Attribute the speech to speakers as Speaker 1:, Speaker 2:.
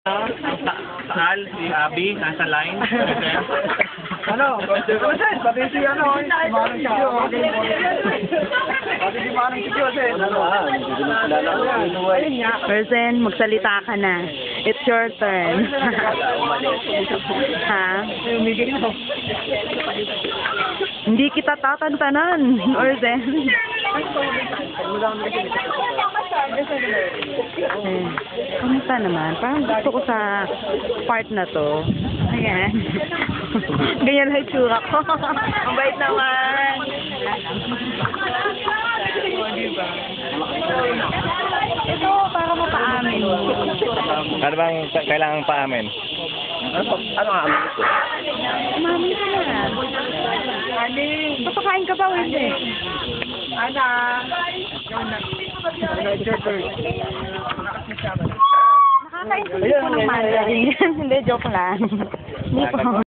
Speaker 1: Sal, si Abby, nasa line.
Speaker 2: Ano? Pati si ano, Manong Sikyo. Pati si Manong Sikyo, Sen. Ayun nga.
Speaker 3: Person, magsalita ka na. It's your turn. Ha? Hindi kita tatantanan, Orzen. Kamusta naman? Parang gusto ko sa part na to. Ayan. Ganyan lang itsura ko. Ang bait naman. Ito, para mapaamin.
Speaker 4: Ano bang kailangan paamin? Ano ang amin ito?
Speaker 3: Mami ka na. Papakain ka ba o hindi? Nakakaintindi ko ng mandarin. Hindi, joke lang. Hindi po.